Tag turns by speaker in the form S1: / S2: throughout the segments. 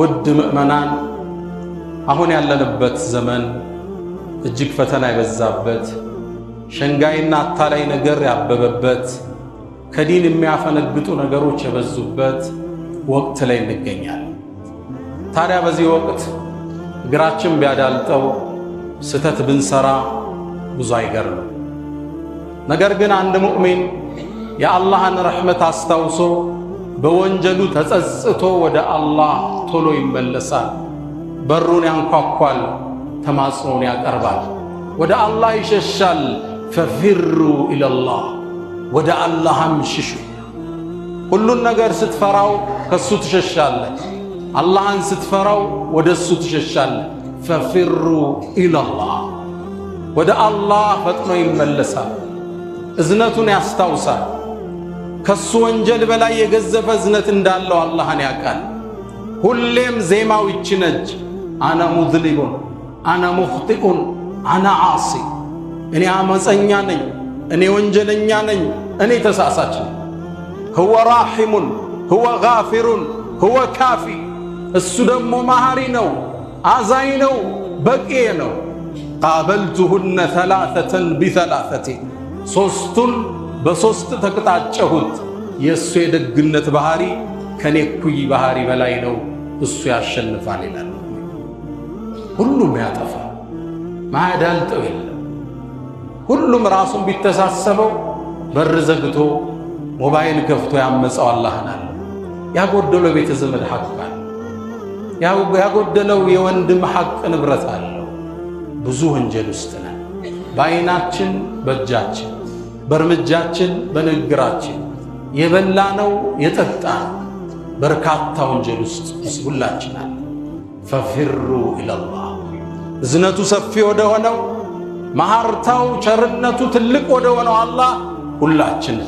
S1: ውድ ምእመናን አሁን ያለንበት ዘመን እጅግ ፈተና የበዛበት ሸንጋይና አታላይ ነገር ያበበበት ከዲን የሚያፈነግጡ ነገሮች የበዙበት ወቅት ላይ እንገኛለን። ታዲያ በዚህ ወቅት እግራችን ቢያዳልጠው ስተት ብንሰራ ብዙ አይገርም። ነገር ግን አንድ ሙእሚን የአላህን ረሕመት አስታውሶ በወንጀሉ ተጸጽቶ ወደ አላህ ቶሎ ይመለሳል። በሩን ያንኳኳል፣ ተማጽኖን ያቀርባል፣ ወደ አላህ ይሸሻል። ፈፊሩ ኢለላህ፣ ወደ አላህም ሽሹ። ሁሉን ነገር ስትፈራው ከሱ ትሸሻለህ። አላህን ስትፈራው ወደ እሱ ትሸሻለህ። ፈፊሩ ኢለላህ፣ ወደ አላህ ፈጥኖ ይመለሳል። እዝነቱን ያስታውሳል። ከሱ ወንጀል በላይ የገዘፈ እዝነት እንዳለው አላህን ያውቃል። ሁሌም ዜማው ይቺ ነች። አነ ሙዝሊሙን፣ አነ ሙኽጢኡን፣ አነ ዓሲ፣ እኔ አመፀኛ ነኝ፣ እኔ ወንጀለኛ ነኝ፣ እኔ ተሳሳች ነኝ። ሁወ ራሒሙን፣ ሁወ ጋፊሩን፣ ሁወ ካፊ፣ እሱ ደግሞ መሐሪ ነው፣ አዛኝ ነው፣ በቂዬ ነው። ቃበልቱሁነ ተላተተን ቢተላተቴ፣ ሦስቱን በሦስት ተቅጣጨሁት። የእሱ የደግነት ባህሪ ከኔ እኩይ ባህሪ በላይ ነው፣ እሱ ያሸንፋል ይላል። ሁሉም ያጠፋ ማያዳልጠው የለም። ሁሉም ራሱን ቢተሳሰበው በር ዘግቶ ሞባይል ከፍቶ ያመፀው አላህን አለ። ያጎደለው ቤተ ዘመድ ሐቅ አለ። ያጎደለው የወንድም ሐቅ ንብረት አለው። ብዙ ወንጀል ውስጥ ነን። በዓይናችን፣ በእጃችን፣ በእርምጃችን፣ በንግግራችን የበላነው የጠጣነው በርካታ ወንጀል ውስጥ ሁላችን አለ። ፈፊሩ ኢለላህ፣ እዝነቱ ሰፊ ወደ ሆነው መሐርታው ቸርነቱ ትልቅ ወደ ሆነው አላህ ሁላችን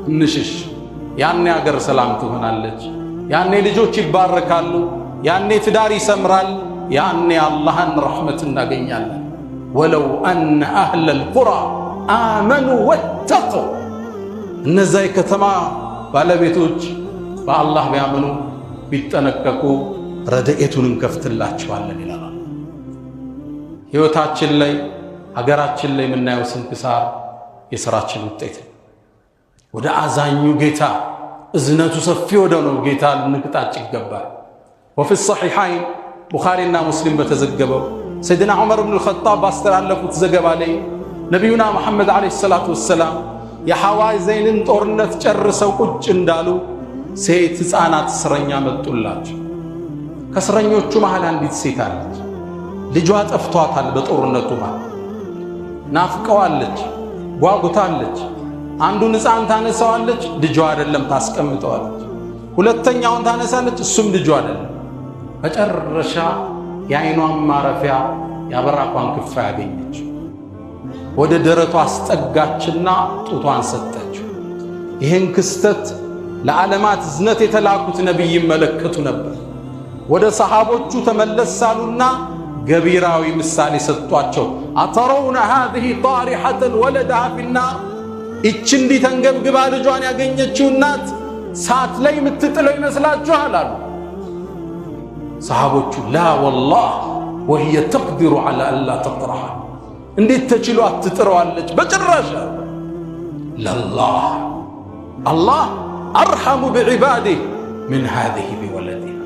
S1: እንሽሽ። ያኔ አገር ሰላም ትሆናለች። ያኔ ልጆች ይባረካሉ። ያኔ ትዳር ይሰምራል። ያኔ አላህን ረሕመት እናገኛለን። ወለው አነ አህለል ቁራ አመኑ ወተቁ፣ እነዛ የከተማ ባለቤቶች በአላህ ቢያምኑ ቢጠነቀቁ ረድኤቱን እንከፍትላቸዋለን ይላል። ሕይወታችን ላይ ሀገራችን ላይ የምናየው ስንክሳር የሥራችን ውጤት ነው። ወደ አዛኙ ጌታ እዝነቱ ሰፊ ወደ ነው ጌታ ልንቅጣጭ ይገባል። ወፊ ሰሒሐይን ቡኻሪና ሙስሊም በተዘገበው ሰይድና ዑመር ብን አልኸጣብ ባስተላለፉት ዘገባ ላይ ነቢዩና መሐመድ ዓለይሂ ሰላቱ ወሰላም የሐዋዘይንን ጦርነት ጨርሰው ቁጭ እንዳሉ ሴት ሕፃናት እስረኛ መጡላቸው። ከእስረኞቹ መሃል አንዲት ሴት አለች። ልጇ ጠፍቷታል። በጦርነቱ ማለት ናፍቀዋለች፣ ጓጉታለች። አንዱን ሕፃን ታነሳዋለች፣ ልጇ አይደለም፣ ታስቀምጠዋለች። ሁለተኛውን ታነሳለች፣ እሱም ልጇ አይደለም። መጨረሻ የዓይኗን ማረፊያ ያበራኳን ክፋ ያገኘችው ወደ ደረቷ አስጠጋችና ጡቷን ሰጠችው። ይህን ክስተት ለዓለማት እዝነት የተላኩት ነቢይ ይመለከቱ ነበር። ወደ ሰሃቦቹ ተመለሳሉና ገቢራዊ ምሳሌ ሰጧቸው። አተረውነ ሃዚህ ጣሪሐተን ወለደሃ ፊናር፣ ይች እንዲህ ተንገብግባ ልጇን ያገኘችው እናት ሳት ላይ የምትጥለው ይመስላችኋል አሉ። ሰሃቦቹ ላ ወላህ ወህየ ተቅዲሩ ዐላ አላ ተጥረሃ፣ እንዴት ተችሎ አትጥረዋለች በጭራሽ። ለላህ አላህ አርሐሙ ቢዒባዲህ ምን ሃዚህ ቢወለዲሃ፣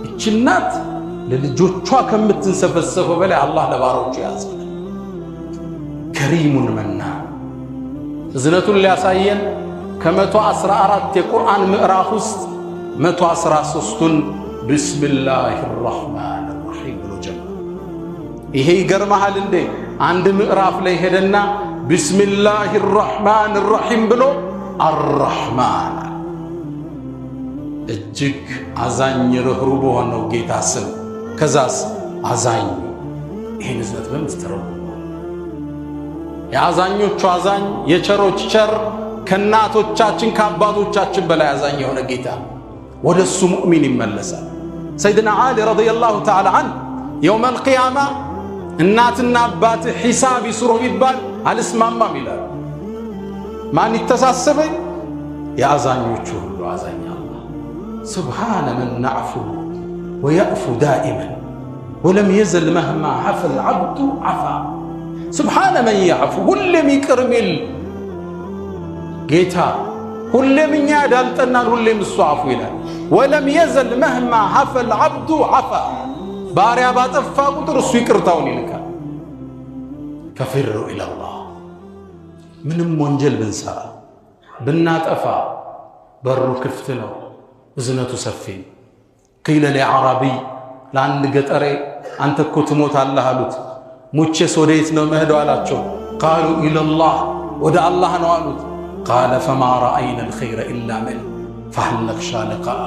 S1: ይች እናት ለልጆቿ ከምትንሰፈሰፈው በላይ አላህ ለባሮቹ ያዘነ። ከሪሙን መና እዝነቱን ሊያሳየን ከ114 የቁርአን ምዕራፍ ውስጥ 113ቱን ቢስሚላሂ ራሕማን ራሒም ብሎ ጀመረ። ይሄ ይገርመሃል እንዴ! አንድ ምዕራፍ ላይ ሄደና ቢስሚላሂ ራሕማን ራሒም ብሎ አርራሕማን፣ እጅግ አዛኝ ርኅሩህ በሆነው ጌታ ስም። ከዛስ አዛኝ። ይህን እዝነት በምትተረጉ የአዛኞቹ አዛኝ፣ የቸሮች ቸር፣ ከእናቶቻችን ከአባቶቻችን በላይ አዛኝ የሆነ ጌታ ወደ እሱ ሙእሚን ይመለሳል። ሰይድና ዓሊ ረዲየላሁ ተዓላ ዐንሁ የውመል ቂያማ እናትና አባት ሒሳብ ይስሩ ቢባል አልስማማም ይላል። ማን ይተሳሰበኝ? የአዛኞቹ ሁሉ አዛኝ አላህ። ሱብሓነ መን ነዕፉ ويأفو دائما ولم يزل مهما عفى العبد عفا سبحان من يعفو ሁሌም ይቅር የሚል ጌታ ሁሌም እኛ ያዳልጠናል ሁሌም እሱ አፉ ይላል ولم يزل مهما عفى العبد عفا ባሪያ ባጠፋ ቁጥር እሱ ይቅርታውን ይልካል ففروا إلى الله ምንም ወንጀል ብንሰራ ብናጠፋ በሩ ክፍት ነው እዝነቱ ሰፊ قيل لعربي ለአንድ ገጠሬ አንተ እኮ ትሞታለህ አሉት ሙቼስ ወዴት ነው መሄደው አላቸው قالوا إلى الله ወደ አላህ ነው አሉት قال فما رأينا الخير إلا من فهل نخشى لقاء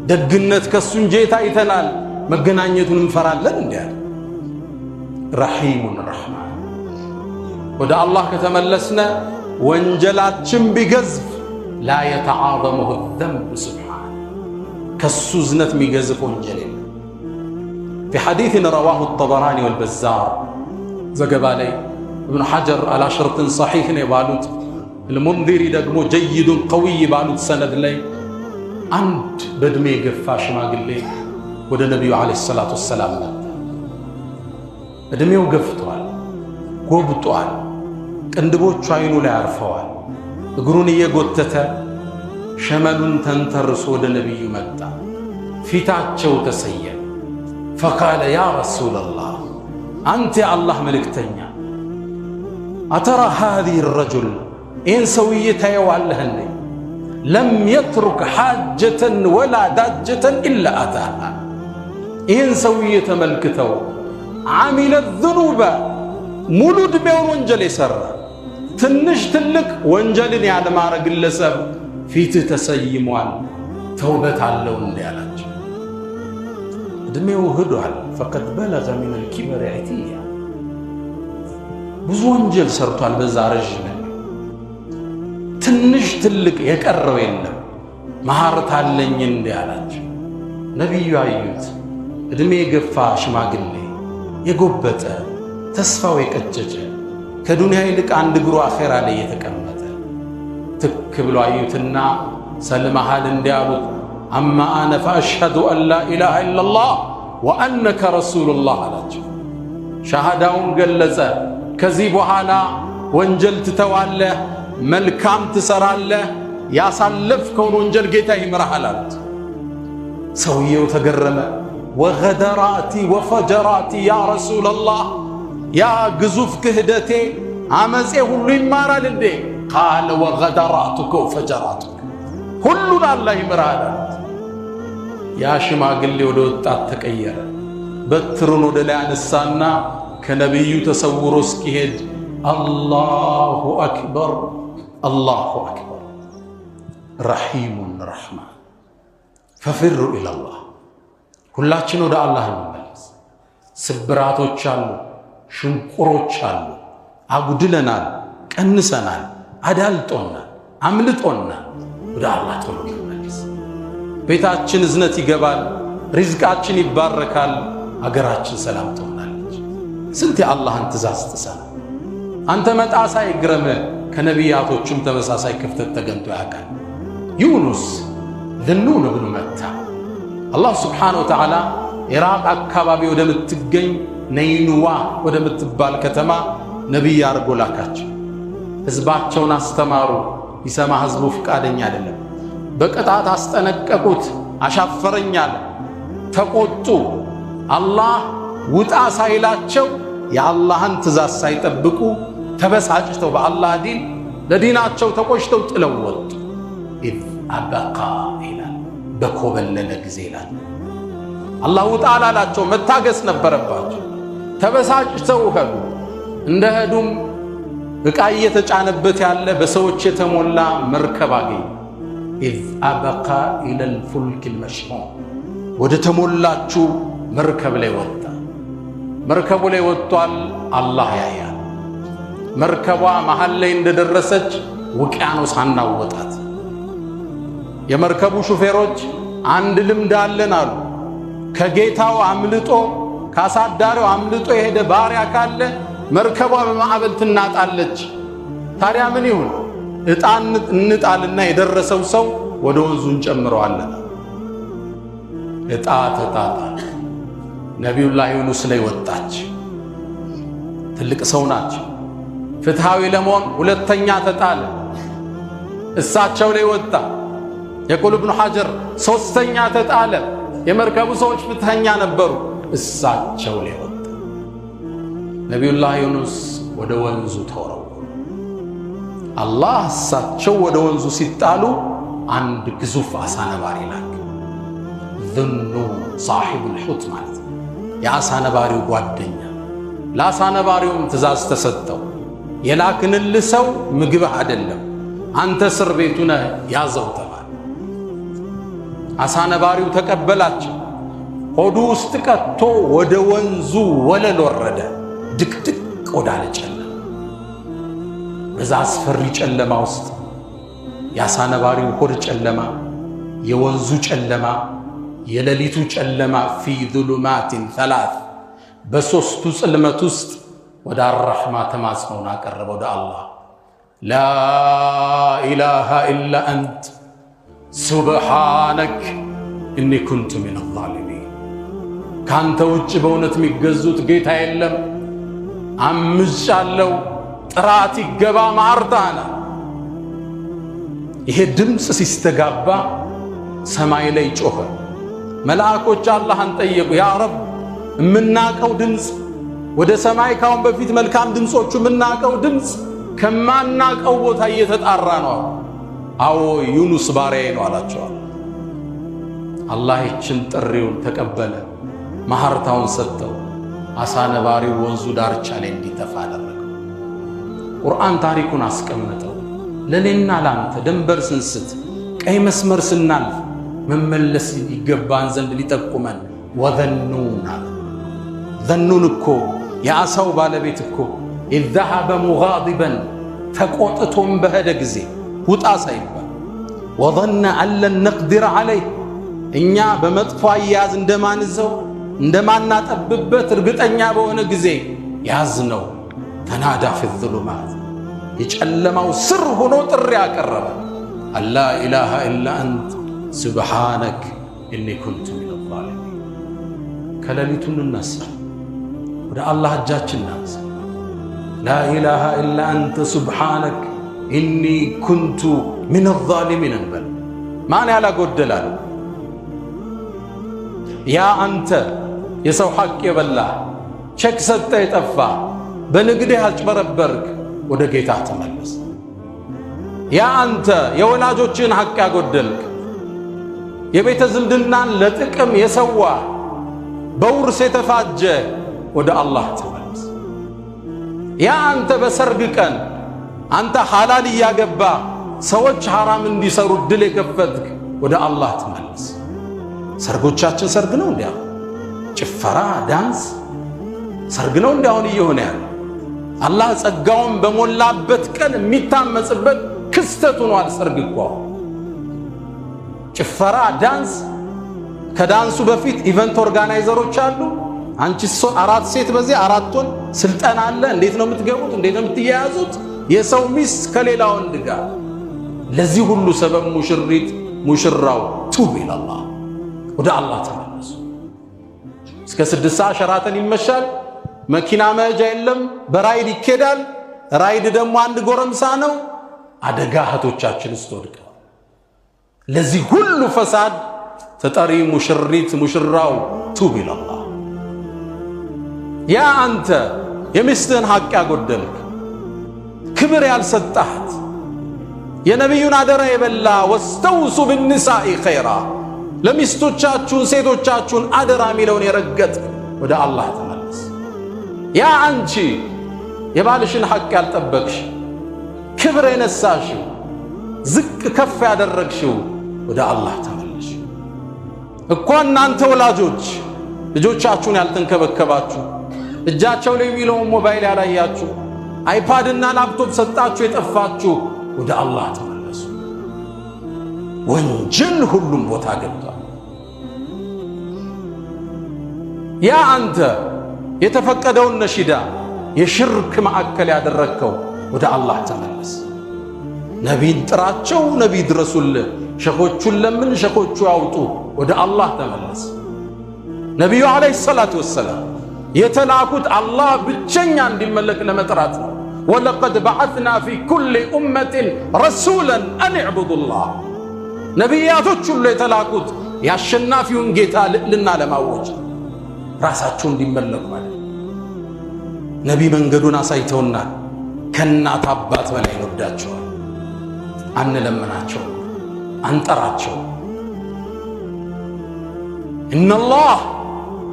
S1: ደግነት ከሱ እንጂ አይተናል መገናኘቱን እንፈራለን እንዴ رحيم الرحمن ወደ አላህ ከተመለስነ ወንጀላችን ቢገዝፍ لا يتعاظمه الذنب سبحانه ከሱ ዝነት የሚገዝፍ ወንጀል የለም في حديث رواه الطبراني والبزار زغبا لي ابن حجر على شرط صحيح يبالوت المنذري دغمو جيد قوي يبالوت سند لي عند بدمي غفا شماغلي ወደ ነብዩ አለይሂ ሰላቱ ወሰለም እድሜው ገፍቷል ጎብጧል ቅንድቦቹ አይኑ ላይ አርፈዋል እግሩን እየጎተተ ሸመሉን ተንተርሶ ወደ ነብዩ መጣ ፊታቸው ተሰየመ فقال يا رسول الله أنت الله ملكتنيا أترى هذه الرجل إن سويتها يوالهني لم يترك حاجة ولا داجة إلا أتاها إن سويت ملكته عمل الذنوب مولود بيون وانجل يسر تنش تلك وانجل يعني ما رجل سب في تتسيموان توبة اللون ديالك دميو هدوال فقد بلغ من الكبر عتيا ብዙ ወንጀል ሰርቷል በዛ ረጅም ትንሽ ትልቅ የቀረው የለም መሐረት አለኝ እንዴ አላቸው ነብዩ አዩት እድሜ የገፋ ሽማግሌ የጎበጠ ተስፋው የቀጨጨ ከዱንያ ይልቅ አንድ እግሩ አኺራ ላይ የተቀመጠ ትክ ብሎ አዩትና ሰልመሃል እንዴ አሉት أما أنا فأشهد أن لا إله إلا الله وأنك رسول الله አላቸው ሻሃዳውን ገለጸ ከዚህ በኋላ ወንጀል ትተዋለህ መልካም ትሰራለህ ያሳለፍከውን ወንጀል ጌታ ይምርሃል አሉት ሰውየው ተገረመ وغدراتي وفجراتي يا رسول الله يا ግዙፍ ክህደቴ አመጼ ሁሉ ይማራል እንዴ قال وغدراتك وفجراتك ሁሉን አላህ ይምርሃል ያ ሽማግሌ ወደ ወጣት ተቀየረ በትሩን ወደ ላይ አነሳና ከነብዩ ተሰውሮ እስኪሄድ አላሁ አክበር አላሁ አክበር رحيم الرحمن ففروا إلى الله ሁላችን ወደ አላህ እንመለስ ስብራቶች አሉ ሽንቁሮች አሉ አጉድለናል ቀንሰናል አዳልጦናል አምልጦናል ወደ አላህ ቶሎ እንመለስ ቤታችን እዝነት ይገባል ሪዝቃችን ይባረካል አገራችን ሰላም ትሆናለች ስንት የአላህን ትእዛዝ ጥሰና አንተ መጣሳ ይግረም ከነቢያቶችም ተመሳሳይ ክፍተት ተገንቶ ያውቃል ዩኑስ ذنون بن متى الله سبحانه وتعالى ኢራቅ አካባቢ ወደምትገኝ ነይኑዋ ወደምትባል ከተማ ነብይ አርጎ ላካቸው ህዝባቸውን አስተማሩ ይሰማ ህዝቡ ፍቃደኛ አይደለም በቅጣት አስጠነቀቁት አሻፈረኛል ተቆጡ አላህ ውጣ ሳይላቸው የአላህን ትእዛዝ ሳይጠብቁ ተበሳጭተው በአላህ ዲን ለዲናቸው ተቆሽተው ጥለው ወጡ إذ أبقى إلى بكوبلل ጊዜላል አላህ ውጣ አላላቸው መታገስ ነበረባቸው ተበሳጭተው ሄዱ እንደሄዱም ዕቃ እየተጫነበት ያለ በሰዎች የተሞላ መርከብ አገኙ إذ أبقى إلى الفلك المشحون ወደ ተሞላችሁ መርከብ ላይ ወጣ መርከቡ ላይ ወጥቷል አላህ ያያል መርከቧ መሃል ላይ እንደደረሰች ውቅያኖስ አናወጣት የመርከቡ ሹፌሮች አንድ ልምድ አለን አሉ ከጌታው አምልጦ ካሳዳሪው አምልጦ የሄደ ባሪያ ካለ መርከቧ በማዕበል ትናጣለች ታዲያ ምን ይሁን እጣን እንጣልና የደረሰው ሰው ወደ ወንዙን ጨምረዋለን እጣ ተጣጣለ። ነቢዩላህ ዩኑስ ላይ ወጣች። ትልቅ ሰው ናቸው። ፍትሃዊ ለመሆን ሁለተኛ ተጣለ። እሳቸው ላይ ወጣ። የቁል ኢብኑ ሐጀር ሶስተኛ ተጣለ። የመርከቡ ሰዎች ፍትሃኛ ነበሩ። እሳቸው ላይ ወጣ። ነቢዩላህ ዩኑስ ወደ ወንዙ ተወረወሩ። አላህ እሳቸው ወደ ወንዙ ሲጣሉ አንድ ግዙፍ አሳ ነባሪ ላከ። ዙኑን ሳሒቡል ሑት ማለት የአሳ ነባሪው ጓደኛ። ለአሳ ነባሪውም ትእዛዝ ተሰጠው። የላክንልህ ሰው ምግብህ አይደለም፣ አንተ እስር ቤቱ ነህ፣ ያዘው ተባለ። አሳ ነባሪው ተቀበላቸው። ሆዱ ውስጥ ቀጥቶ ወደ ወንዙ ወለል ወረደ። ድቅድቅ ወዳለ ጨለማ። በዛ አስፈሪ ጨለማ ውስጥ የአሳ ነባሪው ሆድ ጨለማ፣ የወንዙ ጨለማ፣ የሌሊቱ ጨለማ ፊ ዙሉማቲን ሰላስ በሶስቱ ጽልመት ውስጥ ወደ አራሕማ ተማጽኖን አቀረበ ወደ አላህ። ላ ኢላሃ ኢላ አንት ሱብሓነክ እኒ ኩንቱ ሚነ ዛሊሚን። ካንተ ውጭ በእውነት የሚገዙት ጌታ የለም፣ አምጫለሁ፣ ጥራት ይገባ ማርታና። ይሄ ድምፅ ሲስተጋባ ሰማይ ላይ ጮኸ። መልአኮች አላህን ጠየቁ፣ ያ ረብ የምናቀው ድምፅ ወደ ሰማይ ካሁን በፊት መልካም ድምፆቹ የምናቀው ድምፅ ከማናቀው ቦታ እየተጣራ ነው። አዎ ዩኑስ ባሪያዬ ነው አላቸዋል። አላህ ይችን ጥሪውን ተቀበለ፣ ማህርታውን ሰጠው። አሳ ነባሪው ወንዙ ዳርቻ ላይ እንዲተፋ አደረገው። ቁርአን ታሪኩን አስቀመጠው። ለኔና ላንተ ደንበር ስንስት፣ ቀይ መስመር ስናልፍ መመለስ ይገባን ዘንድ ሊጠቁመን ወዘኑን አለ። ዘኑን እኮ የአሳው ባለቤት እኮ ኢዝ ዘሀበ ሙጋዲበን ተቆጥቶም በሄደ ጊዜ ውጣ ሳይባል ወظن አን ለን ነቅዲር ዐለይህ እኛ በመጥፎ አያያዝ እንደማንዘው እንደማናጠብበት እርግጠኛ በሆነ ጊዜ ያዝነው። ተናዳ ፊ ዙሉማት የጨለማው ስር ሆኖ ጥሪ ያቀረበ አላ ኢላሃ ኢላ አንት ሱብሓነክ እኒ ኩንቱ ሚነ ዛሊሚን። ከሌሊቱ እንነሳ፣ ወደ አላህ እጃችን እናንሳ። ላ ኢላሃ ኢላ አንተ ሱብሓነክ እኒ ኩንቱ ሚነ ዛሊሚን እንበል። ማን ያላጎደላል? ያ አንተ የሰው ሐቅ የበላህ ቼክ ሰጠ የጠፋ በንግድህ ያልጭበረበርክ ወደ ጌታ ተመለስ። ያ አንተ የወላጆችን ሐቅ ያጎደልክ የቤተ ዝምድናን ለጥቅም የሰዋ በውርስ የተፋጀ ወደ አላህ ተመለስ። ያ አንተ በሰርግ ቀን አንተ ሐላል እያገባ ሰዎች ሐራም እንዲሰሩ ድል የከፈትክ ወደ አላህ ተመለስ። ሰርጎቻችን ሰርግ ነው እንዲያ ጭፈራ ዳንስ ሰርግ ነው እንዲያውን እየሆነ ያለ አላህ ጸጋውን በሞላበት ቀን የሚታመጽበት ክስተት ሆኗል። ሰርግ እኮ ጭፈራ ዳንስ፣ ከዳንሱ በፊት ኢቨንት ኦርጋናይዘሮች አሉ። አንቺ አራት ሴት በዚህ አራት ወንድ ስልጠና አለ። እንዴት ነው የምትገቡት? እንዴት ነው የምትያያዙት? የሰው ሚስት ከሌላ ወንድ ጋር። ለዚህ ሁሉ ሰበብ ሙሽሪት ሙሽራው ቱብ ኢላላህ ወደ አላህ ተመለሱ። እስከ 6 ሰዓት ሸራተን ይመሻል። መኪና መሄጃ የለም፣ በራይድ ይኬዳል። ራይድ ደግሞ አንድ ጎረምሳ ነው። አደጋ እህቶቻችን ውስጥ ወድቀዋል። ለዚህ ሁሉ ፈሳድ ተጠሪ ሙሽሪት ሙሽራው ቱብ ኢላላህ። ያ አንተ የሚስትህን ሐቅ ያጎደልክ ክብር ያልሰጣት የነቢዩን አደራ የበላ ወስተውሱ ብንሳኢ ኸይራ ለሚስቶቻችሁን ሴቶቻችሁን አደራ የሚለውን የረገጥክ ወደ አላህ ተመለስ። ያ አንቺ የባልሽን ሐቅ ያልጠበቅሽ ክብር የነሳሽው ዝቅ ከፍ ያደረግሽው ወደ አላህ ተመለሽ። እኮ እናንተ ወላጆች ልጆቻችሁን ያልተንከበከባችሁ እጃቸው ላይ የሚለውን ሞባይል ያላያችሁ አይፓድና ላፕቶፕ ሰጣችሁ የጠፋችሁ ወደ አላህ ተመለሱ። ወንጀል ሁሉም ቦታ ገብቷል። ያ አንተ የተፈቀደውን ነሺዳ የሽርክ ማዕከል ያደረግከው ወደ አላህ ተመለስ። ነቢን ጥራቸው፣ ነቢ ድረሱልህ፣ ሸኾቹን ለምን ሸኾቹ ያውጡ፣ ወደ አላህ ተመለስ። ነቢዩ ዓለይሂ ሰላቱ ወሰላም የተላኩት አላህ ብቸኛ እንዲመለክ ለመጥራት ነው። ወለቀድ በዐትና ፊ ኩሊ ኡመትን ረሱላን አን ዕቡዱላህ። ነቢያቶች ሁሉ የተላኩት የአሸናፊውን ጌታ ልዕልና ለማወጅ ራሳቸው እንዲመለኩ ማለት። ነቢ መንገዱን አሳይተውናል። ከእናት አባት በላይ እንወዳቸዋል። አንለምናቸው፣ አንጠራቸው። ኢነላህ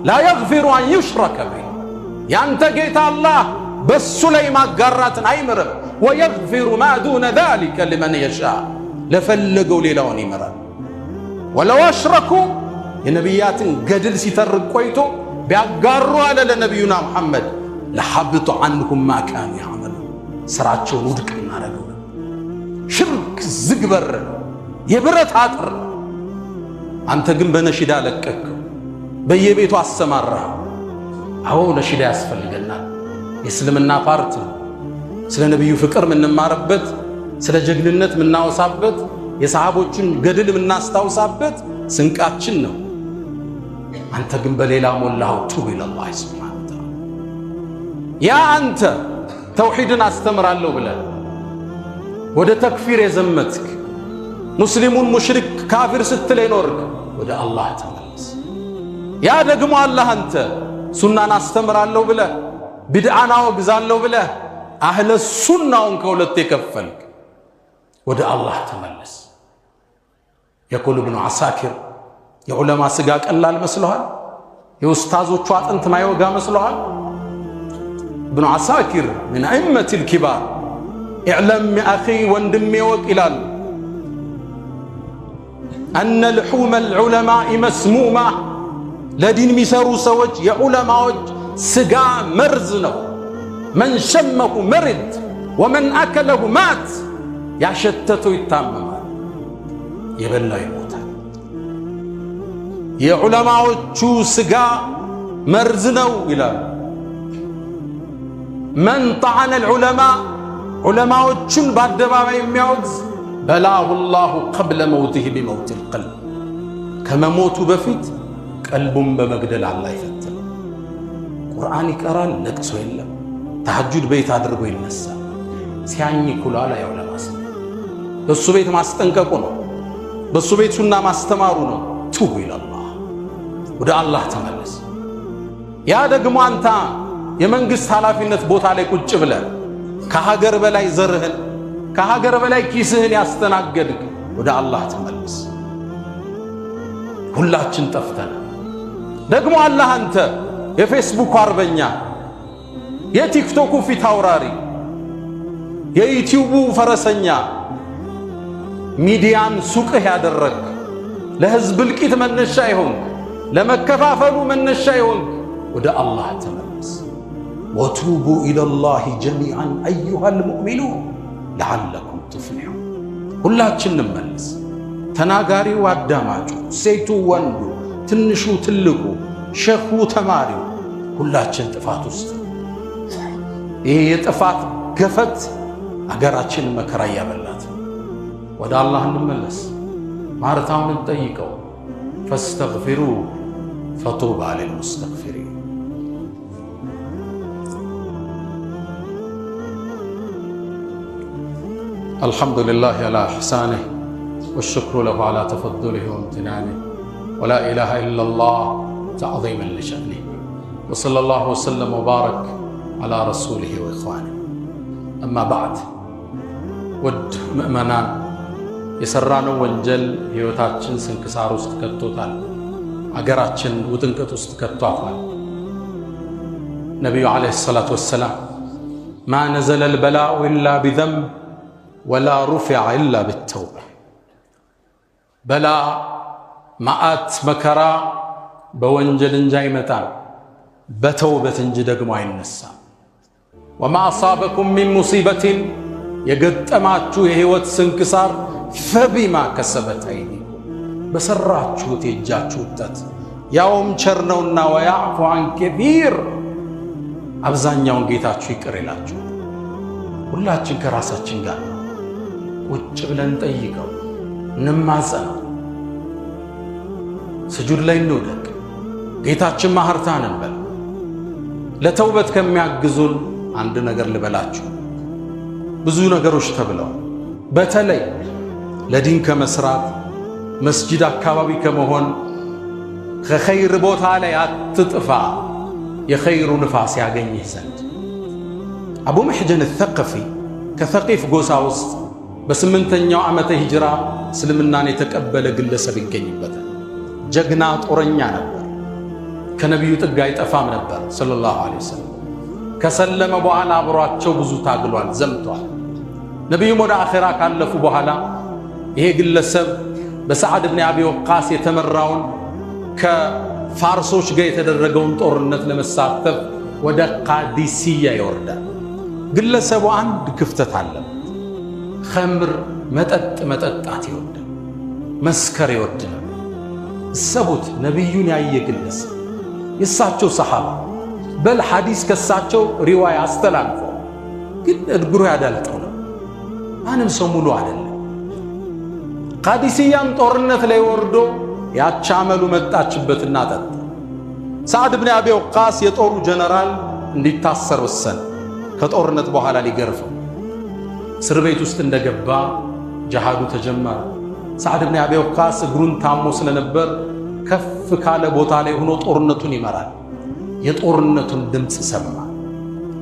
S1: ላ የግፊሩ አን ዩሽረከ ቢህ። ያንተ ጌታ አላህ በሱ ላይ ማጋራትን አይምርም። ወየግፊሩ ማ ዱነ ዛሊከ ሊመን የሻእ፣ ለፈለገው ሌላውን ይምራል። ወለው አሽረኩ፣ የነቢያትን ገድል ሲተርክ ቆይቶ ቢያጋሩ አለ ለነቢዩና ሙሐመድ ለሐብጡ ዐንሁም ማ ካኑ ያዕመሉ፣ ስራቸውን ውድቅ እናደረገው። ሽርክ ዝግበር የብረት አጥር። አንተ ግን በነሽዳ ለቀቅከው፣ በየቤቱ አሰማራህ። አዎ ነሽዳ ያስፈልገናል። የእስልምና ፓርቲ ስለ ነቢዩ ፍቅር ምንማርበት፣ ስለ ጀግንነት ምናወሳበት፣ የሰሃቦችን ገድል ምናስታውሳበት ስንቃችን ነው። አንተ ግን በሌላ ሞላኸው። ቱብ ኢለላህ ሱብሓነሁ ወተዓላ። ያ አንተ ተውሂድን አስተምራለሁ ብለህ ወደ ተክፊር የዘመትክ ሙስሊሙን ሙሽሪክ ካፊር ስትል ይኖርክ፣ ወደ አላህ ተመለስ። ያ ደግሞ አላህ አንተ ሱናን አስተምራለሁ ብለህ ቢድዓን አወግዛለሁ ብለህ አህለ ሱናውን ከሁለት የከፈልክ፣ ወደ አላህ ተመለስ። የቁል ኢብኑ ዓሳኪር የዑለማ ስጋ ቀላል መስሎሃል? የኡስታዞቹ አጥንት ማይወጋ መስሎሃል? ኢብኑ ዓሳኪር ምን አኢመቲል ኪባር ኢዕለም አኺ ወንድሜ ወቅ ይላሉ አነ ልሑመ ልዑለማኢ መስሙማ፣ ለዲን የሚሰሩ ሰዎች የዑለማዎች ስጋ መርዝ ነው። መን ሸመሁ መርድ ወመን አከለሁ ማት። ያሸተተው ይታመማል፣ የበላው ይሞታል። የዑለማዎቹ ስጋ መርዝ ነው ይላል። መን ጠዐነ ልዑለማ፣ ዑለማዎቹን በአደባባይ የሚያወግዝ በላሁ ላሁ ቀብለ መውቲህ ቢመውት ልቀልብ፣ ከመሞቱ በፊት ቀልቡን በመግደል አላህ ይፈትነው። ቁርአን ይቀራል፣ ለቅሶ የለም። ተሐጁድ ቤት አድርጎ ይነሳል። ሲያኝክ ውሏል። የዑለማ ስም በሱ ቤት ማስጠንቀቁ ነው፣ በሱ ቤት ሱና ማስተማሩ ነው። ቱቡ ኢለላህ፣ ወደ አላህ ተመለስ። ያ ደግሞ አንተ የመንግስት ኃላፊነት ቦታ ላይ ቁጭ ብለህ ከሀገር በላይ ዘርህን ከሀገር በላይ ኪስህን ያስተናገድክ፣ ወደ አላህ ተመለስ። ሁላችን ጠፍተናል። ደግሞ አላህ አንተ የፌስቡክ አርበኛ፣ የቲክቶኩ ፊት አውራሪ፣ የዩቲዩቡ ፈረሰኛ፣ ሚዲያን ሱቅህ ያደረግክ፣ ለህዝብ እልቂት መነሻ ይሆንክ፣ ለመከፋፈሉ መነሻ ይሆንክ፣ ወደ አላህ ተመለስ። ወቱቡ ኢለላሂ ጀሚዓን አዩሃል ሙእሚኑን ለዓለኩም ትፍሊሑን። ሁላችን እንመለስ። ተናጋሪው አዳማጩ፣ ሴቱ ወንዱ፣ ትንሹ ትልቁ፣ ሸኹ ተማሪው፣ ሁላችን ጥፋት ውስጥ። ይህ የጥፋት ገፈት አገራችን መከራ እያበላት። ወደ አላህ እንመለስ፣ ማርታውን እንጠይቀው። ፈስተግፊሩ ፈጡባ ሊልሙስተግፊሪን። الحمد لله على إحسانه والشكر له على تفضله وامتنانه ولا إله إلا الله تعظيما لشأنه وصلى الله وسلم وبارك على رسوله وإخوانه أما بعد ود مؤمنان يسرانو ወንጀል ህይወታችን ስንክሳር ውስጥ ከቶታል። አገራችን ውጥንቀት ውስጥ ከቷታል። ነብዩ አለይሂ ሰላቱ ወሰላም ما نزل البلاء إلا بذنب ولا رفع إلا بالتوبة። በላ ማአት መከራ በወንጀል እንጂ አይመጣም፣ በተውበት እንጂ ደግሞ አይነሳም። ወማ አሳበኩም ሚን ሙሲበትን፣ የገጠማችሁ የህይወት ስንክሳር ፈቢማ ከሰበት አይዲኩም፣ በሰራችሁት የእጃችሁ ውጤት፣ ያውም ቸር ነውና ወያዕፉ አን ከቢር፣ አብዛኛውን ጌታችሁ ይቅር ይላችሁ። ሁላችን ከራሳችን ጋር ነው። ቁጭ ብለን ጠይቀው፣ እንማጸነው፣ ስጁድ ላይ እንውደቅ፣ ጌታችን ማህርታን እንበል። ለተውበት ከሚያግዙን አንድ ነገር ልበላችሁ። ብዙ ነገሮች ተብለው በተለይ ለዲን ከመስራት መስጂድ አካባቢ ከመሆን ከኸይር ቦታ ላይ አትጥፋ የኸይሩ ንፋስ ያገኝህ ዘንድ። አቡ መሕጀን አልተቀፊ ከሰቂፍ ጎሳ ውስጥ በ8ኛው ዓመተ ሂጅራ እስልምናን የተቀበለ ግለሰብ ይገኝበታል። ጀግና ጦረኛ ነበር። ከነቢዩ ጥግ አይጠፋም ነበር ሰለላሁ ዐለይሂ ወሰለም። ከሰለመ በኋላ አብሯቸው ብዙ ታግሏል፣ ዘምቷል። ነቢዩም ወደ አኼራ ካለፉ በኋላ ይሄ ግለሰብ በሰዓድ ብን አቢ ወቃስ የተመራውን ከፋርሶች ጋር የተደረገውን ጦርነት ለመሳተፍ ወደ ቃዲሲያ ይወርዳል። ግለሰቡ አንድ ክፍተት አለበት። ኸምር መጠጣት ይወዳል፣ መስከር ይወድ ነበር። እሰቡት፣ ነቢዩን ያየ ግለሰብ የእሳቸው ሰሓባ በል ሐዲስ ከእሳቸው ሪዋያ አስተላልፈው፣ ግን እግሩ ያዳልጠው ነው። ማንም ሰው ሙሉ አይደለም። ቃዲሲያም ጦርነት ላይ ወርዶ ያች አመሉ መጣችበትና ጠጣ። ሰዓድ ብን አቢ ወቃስ የጦሩ ጀነራል እንዲታሰር ወሰነ። ከጦርነት በኋላ ሊገርፈው እስር ቤት ውስጥ እንደገባ ጀሃዱ ተጀመረ። ሰዓድ ብን አቢ ወቃስ እግሩን ታሞ ስለነበር ከፍ ካለ ቦታ ላይ ሆኖ ጦርነቱን ይመራል። የጦርነቱን ድምፅ ሰማ።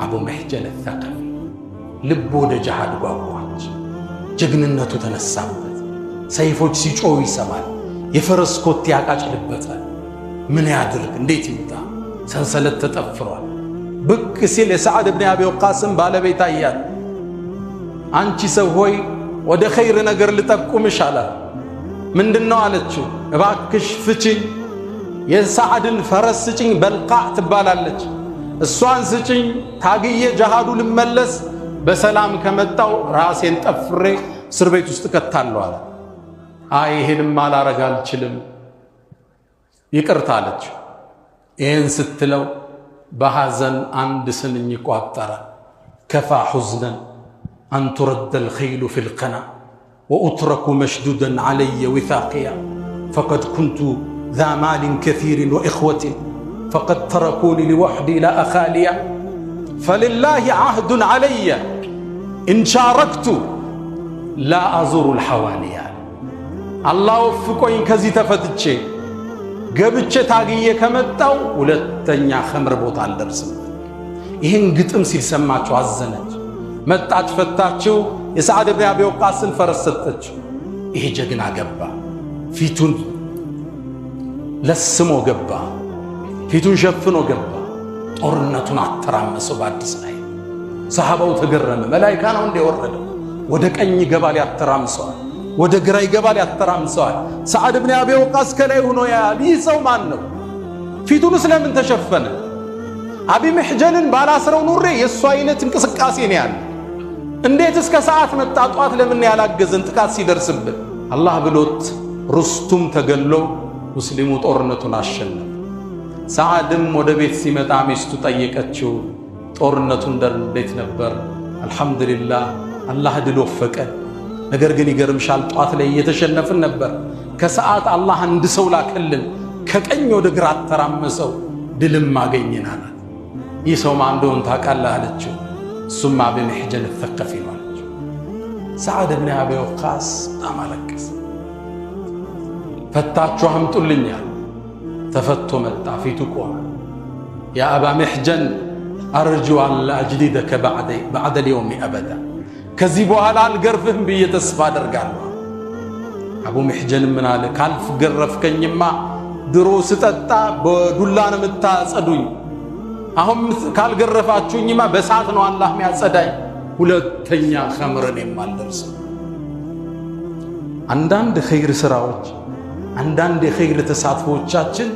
S1: አቡ መሕጀን አልተቀፊ ልቡ ወደ ጀሃድ ጓጓች። ጀግንነቱ ተነሳበት። ሰይፎች ሲጮሁ ይሰማል። የፈረስ ኮቴ ያቃጭልበታል። ምን ያድርግ? እንዴት ይምጣ? ሰንሰለት ተጠፍሯል። ብቅ ሲል የሰዓድ ብን አቢ ወቃስን ባለቤት አያት። አንቺ ሰው ሆይ ወደ ኸይር ነገር ልጠቁምሽ አላት። ምንድነው አለችው። እባክሽ ፍቺኝ፣ የሰዓድን ፈረስ ስጭኝ፣ በልቃዕ ትባላለች፣ እሷን ስጭኝ፣ ታግዬ ጀሃዱ ልመለስ፣ በሰላም ከመጣው ራሴን ጠፍሬ እስር ቤት ውስጥ ከታለሁ አለ። አይ ይሄንም ማላረግ አልችልም፣ ይቅርታ አለችው። ይህን ስትለው በሐዘን አንድ ስንኝ ቋጠረ። ከፋ ሑዝነን አን ቱረደ አልኸይሉ ፊል ቀና ወኡትረኩ መሽዱደን ዓለየ ዊታቅያ ፈቀድ ኩንቱ ذا مال كثير وإخوة فقد تركوني لوحدي لا أخاليا فلله عهد علي إن شاركت لا أزور الحواليا الله وفقوين كزي تفتتشي قبتش تاقية كمتاو ولتنيا خمر بوت على الدرس ይህን ግጥም ሲሰማቸው አዘነች። መጣች፣ ፈታችው። የሰዓድ ብን አቢ ወቃስን ፈረስ ሰጠችው። ይሄ ጀግና ገባ፣ ፊቱን ለስሞ ገባ፣ ፊቱን ሸፍኖ ገባ። ጦርነቱን አተራመሰው በአዲስ ላይ። ሰሃባው ተገረመ። መላኢካ ነው እንደ ወረደው? ወደ ቀኝ ይገባል ያተራምሰዋል፣ ወደ ግራ ይገባል ያተራምሰዋል። ሰዓድ ብን አቢ ወቃስ ከላይ ሆኖ ያያል። ይህ ሰው ማን ነው? ፊቱን ስለምን ተሸፈነ? አቢ መሕጀንን ባላስረው ኑሬ የእሱ አይነት እንቅስቃሴ ነው ያለ። እንዴት እስከ ሰዓት መጣ? ጧት ለምን ያላገዘን? ጥቃት ሲደርስብን አላህ ብሎት ሩስቱም ተገሎ ሙስሊሙ ጦርነቱን አሸነፈ። ሰዓድም ወደ ቤት ሲመጣ ሚስቱ ጠየቀችው፣ ጦርነቱ እንዴት ነበር? አልሐምዱሊላህ አላህ ድል ወፈቀ። ነገር ግን ይገርምሻል፣ ጧት ላይ እየተሸነፍን ነበር። ከሰዓት አላህ አንድ ሰው ላከልን፣ ከቀኝ ወደ ግራ አተራመሰው፣ ድልም አገኘን አላት። ይህ ሰው ማን እንደሆነ ታውቃለህ አለችው። እሱም አቢ መሕጀን አልተቀፊ ነው አለችው። ሰዓድ ብን አቢ ወቃስ በጣም አለቀሰ። ፈታችሁ አምጡልኛል። ተፈቶ መጣ፣ ፊቱ ቆመ። ያ አባ መሕጀን አርጁ አላ አጅሊደከ ባዕደ ልየውሚ አበዳ፣ ከዚህ በኋላ አልገርፍህም ብዬ ተስፋ አደርጋለሁ። አቡ መሕጀን ምን አለ? ካልገረፍከኝማ ድሮ ስጠጣ በዱላ ነው የምታጸዱኝ፣ አሁን ካልገረፋችሁኝማ በሳት ነው አላህ የሚያጸዳኝ። ሁለተኛ ኸምርን የማልደርስ። አንዳንድ ኸይር ስራዎች፣ አንዳንድ የኸይር ተሳትፎቻችን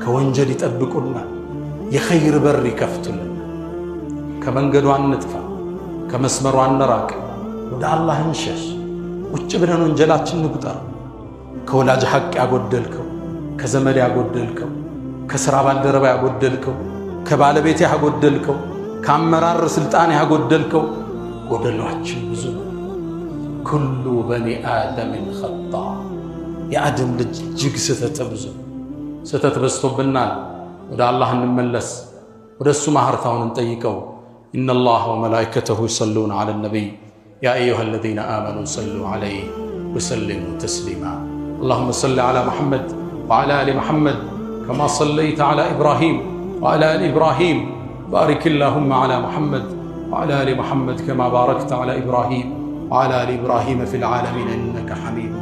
S1: ከወንጀል ይጠብቁናል፣ የኸይር በር ይከፍቱልናል። ከመንገዱ አንጥፋ፣ ከመስመሩ አንራቅ፣ ወደ አላህ እንሸሽ። ቁጭ ብለን ወንጀላችን ንቁጠር። ከወላጅ ሐቅ ያጎደልከው፣ ከዘመድ ያጎደልከው፣ ከሥራ ባልደረባ ያጎደልከው፣ ከባለቤት ያጎደልከው፣ ከአመራር ስልጣን ያጎደልከው ጎደሏችን ብዙ። ኩሉ በኒ አደምን ኸጣ፣ የአደም ልጅ እጅግ ስህተት ብዙ። ስህተት በዝቶብናል። ወደ አላህ እንመለስ፣ ወደ እሱ ማህርታውን እንጠይቀው። ኢነላህ ወመላኢከተሁ ይሰሉነ ዐለ ነቢይ ያ አዩሃ አለዚነ አመኑ ሰሉ ዐለይሂ ወሰሊሙ ተስሊማ። አላሁመ ሰሊ ዐላ ሙሐመድ ወዐላ አሊ ሙሐመድ ከማ ሰለይተ ዐላ ኢብራሂም ወዐላ አሊ ኢብራሂም ባሪክ አላሁመ ዐላ ሙሐመድ ወዐላ አሊ ሙሐመድ ከማ ባረክተ ዐላ ኢብራሂም ወዐላ አሊ ኢብራሂም ፊል ዓለሚን ኢነከ ሐሚድ